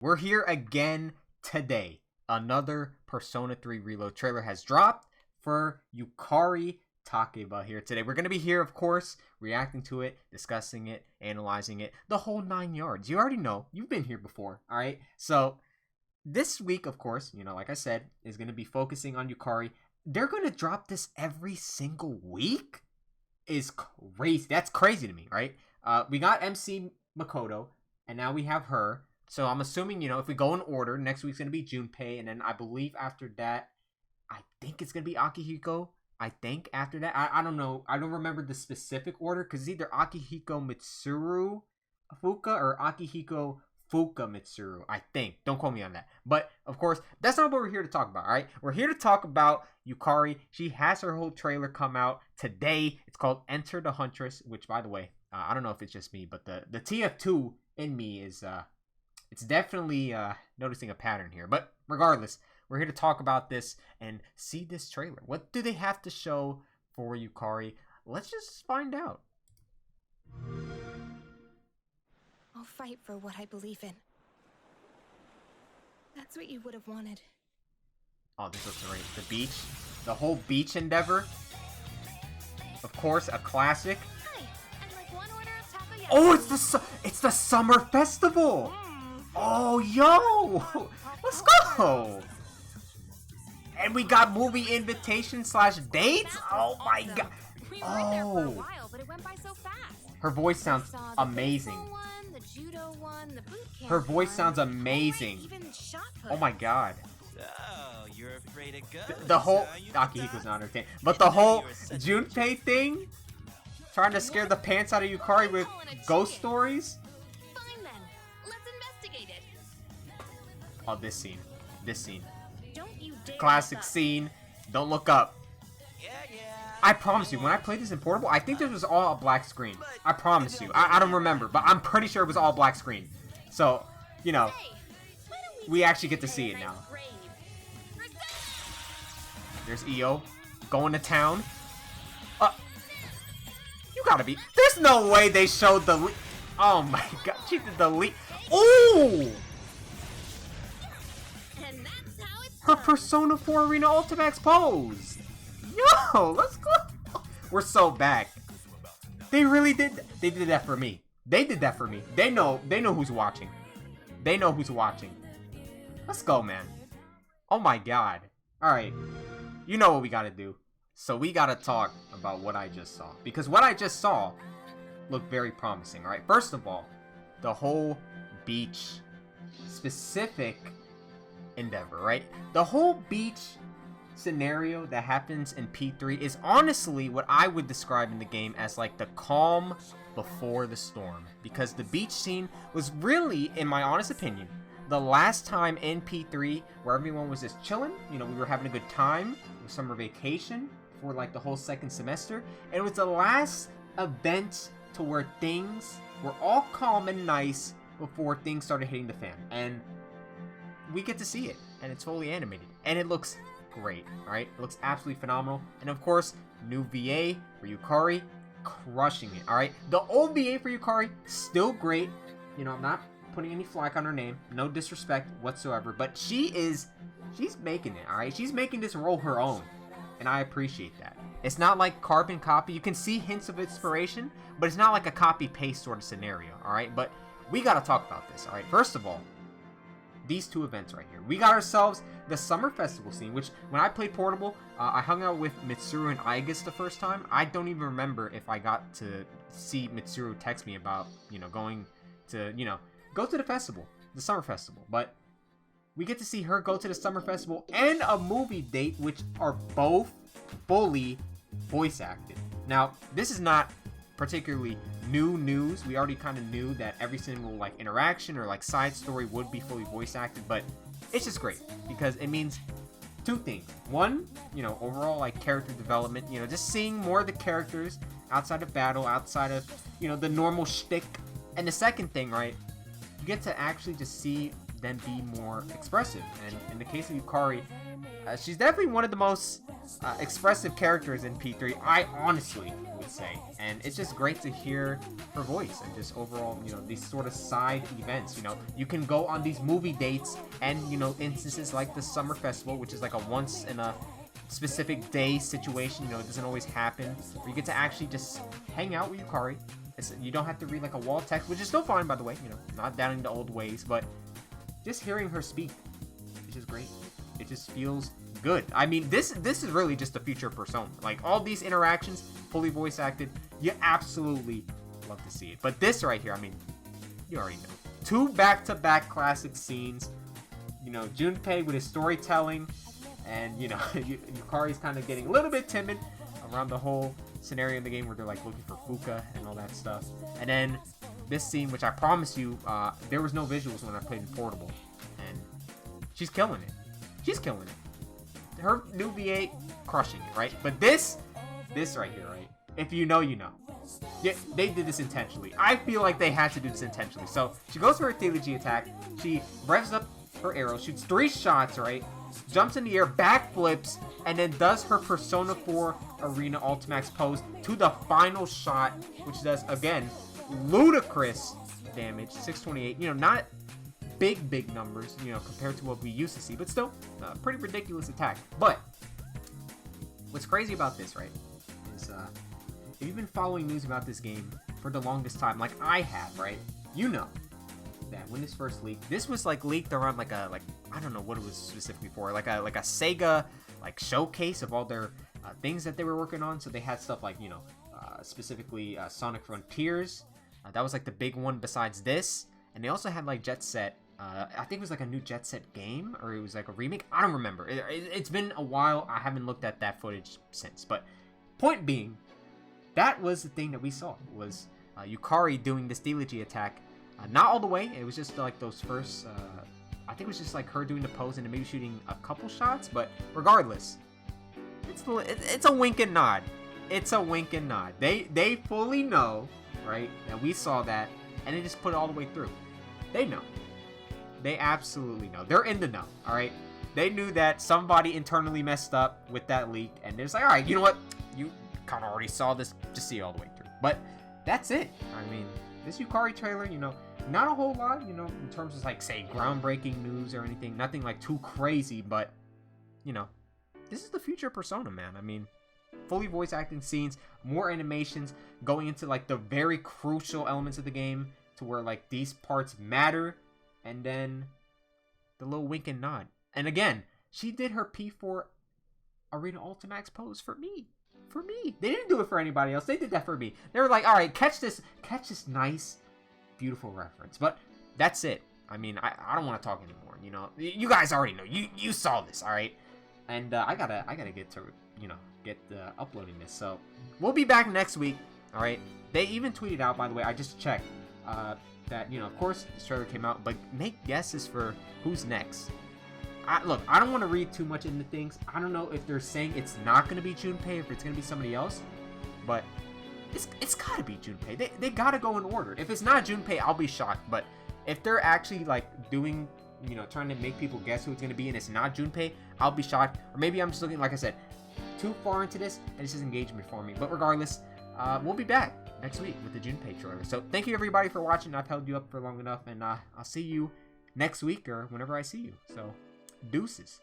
We're here again today. Another Persona 3 Reload trailer has dropped for ᵒᵃᵃ here today. We're going to be here, of course, reacting to it, discussing it, analyzing it, the whole 9 yards. You already know. You've been here before, alright? So, this week, of course, like I said, is going to be focusing on ᵒᵃ. They're going to drop this every single week? Is crazy. That's crazy to me, right? We got MC Makoto, and now we have her. So I'm assuming, if we go in order, next week's going to be Junpei, and then I believe after that, I think it's going to be Akihiko. I think after that. I don't know. I don't remember the specific order, because it's either Akihiko Mitsuru Fuka or Akihiko Fuka Mitsuru, I think. Don't quote me on that. But, of course, that's not what we're here to talk about, alright? We're here to talk about ᵒᵃ. She has her whole trailer come out today. It's called Enter the Huntress, which, by the way, I don't know if it's just me, but the TF2 in me is... it's definitely noticing a pattern here. But regardless, we're here to talk about this and see this trailer. What do they have to show for ᵒᵃ? Let's just find out. I'll fight for what I believe in. That's what you would have wanted. Oh, this looks great. The beach. The whole beach endeavor. Of course, a classic. Hi, I'd like one order of taco. Oh, it's the summer festival. Oh, yo! Let's go! And we got movie invitation / dates? Oh my god. We were there for a while, but it went by so fast. Her voice sounds amazing. Her voice sounds amazing. Oh my god. So, you're afraid of ghosts, The whole... huh? Akihiko's not entertained. But the whole Junpei thing? Trying to scare the pants out of ᵒᵃ with ghost stories? Fine then. Let's investigate it. Oh, this scene. This scene. Don't you dare Classic stop. scene. Don't look up. Yeah. I promise you, when I played this in Portable, I think this was all a black screen. I promise you. I don't remember, but I'm pretty sure it was all black screen. So, Hey, why don't we actually get to see it now. Rave? There's EO going to town. You gotta be... There's no way they showed the... Oh my god, she did the lead. Ooh! And that's how it's Her done. Persona 4 Arena Ultimax pose! Yo, let's go! We're so back. They really did... They did that for me. They did that for me. They know who's watching. They know who's watching. Let's go, man. Oh my god. Alright. You know what we gotta do. So we gotta talk about what I just saw. Because what I just saw looked very promising, alright? First of all, the whole beach specific endeavor, right? The whole beach scenario that happens in P3 is honestly what I would describe in the game as like the calm before the storm. Because the beach scene was really, in my honest opinion, the last time in P3 where everyone was just chilling. We were having a good time with summer vacation for like the whole second semester. And it was the last event to where things were all calm and nice before things started hitting the fan. And we get to see it. And it's fully animated. And it looks great, alright? It looks absolutely phenomenal. And of course, new VA for ᵒᵃ, crushing it, alright? The old VA for ᵒᵃ, still great. I'm not putting any flack on her name. No disrespect whatsoever. But she's making it, alright? She's making this role her own. And I appreciate that. It's not like carbon copy. You can see hints of inspiration, but it's not like a copy-paste sort of scenario, alright? But we gotta talk about this, alright? First of all, these two events right here. We got ourselves the Summer Festival scene, which when I played Portable, I hung out with Mitsuru and Aigis the first time. I don't even remember if I got to see Mitsuru text me about, going to, go to the festival, the Summer Festival. But we get to see her go to the Summer Festival and a movie date, which are both fully voice acted. Now, this is not particularly new news. We already kind of knew that every single like interaction or like side story would be fully voice acted, but it's just great because it means two things. One, overall like character development, just seeing more of the characters outside of battle, outside of, the normal shtick. And the second thing, right, you get to actually just see then be more expressive. And in the case of Yukari, she's definitely one of the most expressive characters in P3, I honestly would say. And it's just great to hear her voice and just overall, you know, these sort of side events. You know, you can go on these movie dates and, you know, instances like the summer festival, which is like a once in a specific day situation. You know, it doesn't always happen. Where you get to actually just hang out with Yukari. You don't have to read like a wall text, which is still fine, by the way. You know, not downing the old ways, but just hearing her speak, it's just great. It just feels good. I mean, this is really just a future Persona. Like, all these interactions, fully voice acted, you absolutely love to see it. But this right here, I mean, you already know. 2 back-to-back classic scenes. You know, Junpei with his storytelling, and, you know, Yukari's kind of getting a little bit timid around the whole scenario in the game where they're like looking for Fuka and all that stuff. And then this scene, which I promise you, there was no visuals when I played in Portable, and she's killing it. She's killing it. Her new V8, crushing it, right? But this right here, right? If you know, you know. Yeah, they did this intentionally. I feel like they had to do this intentionally. So she goes for her 녕ᵒᵃ attack. She revs up her arrow, shoots 3 shots, right? Jumps in the air, backflips, and then does her Persona 4 Arena Ultimax pose to the final shot, which does, again, ludicrous damage, 628. You know, not big numbers, you know, compared to what we used to see, but still, a pretty ridiculous attack. But what's crazy about this, right, is if you've been following news about this game for the longest time, like I have, right, you know that when this first leaked, this was like leaked around like I don't know what it was specifically for, like a Sega like showcase of all their things that they were working on. So they had stuff like, you know, specifically Sonic Frontiers. That was like the big one besides this, and they also had like Jet Set. I think it was like a new Jet Set game, or it was like a remake. I don't remember. It's been a while. I haven't looked at that footage since. But point being, that was the thing that we saw, was Yukari doing this 녕ᵒᵃ attack. Not all the way. It was just like those first, I think it was just like her doing the pose and then maybe shooting a couple shots. But regardless, it's a wink and nod. It's a wink and nod. They fully know, right, that we saw that, and they just put it all the way through. They know. They absolutely know. They're in the know, all right? They knew that somebody internally messed up with that leak, and they're just like, all right, you know what? You kind of already saw this. Just see it all the way through. But that's it. I mean, this Yukari trailer, you know, not a whole lot, you know, in terms of, like, say, groundbreaking news or anything. Nothing, like, too crazy, but, you know, this is the future Persona, man. I mean, fully voice acting scenes, more animations, going into, like, the very crucial elements of the game to where, like, these parts matter, and then the little wink and nod. And again, she did her P4 Arena Ultimax pose for me. For me. They didn't do it for anybody else. They did that for me. They were like, all right, catch this nice, beautiful reference. But that's it. I mean, I don't want to talk anymore. You know, you guys already know. You saw this, all right? And I gotta get to, you know, get uploading this. So we'll be back next week. All right. They even tweeted out, by the way, I just checked, that, you know, of course this trailer came out, but make guesses for who's next. Look, I don't want to read too much into things. I don't know if they're saying it's not going to be Junpei, if it's going to be somebody else, but it's got to be Junpei. They got to go in order. If it's not Junpei, I'll be shocked. But if they're actually like doing, you know, trying to make people guess who it's going to be, and it's not Junpei, I'll be shocked. Or maybe I'm just looking, like I said, too far into this, and it's just engagement for me. But regardless, we'll be back next week with the Junpei trailer. So thank you everybody for watching. I've held you up for long enough, and I'll see you next week or whenever I see you. So deuces.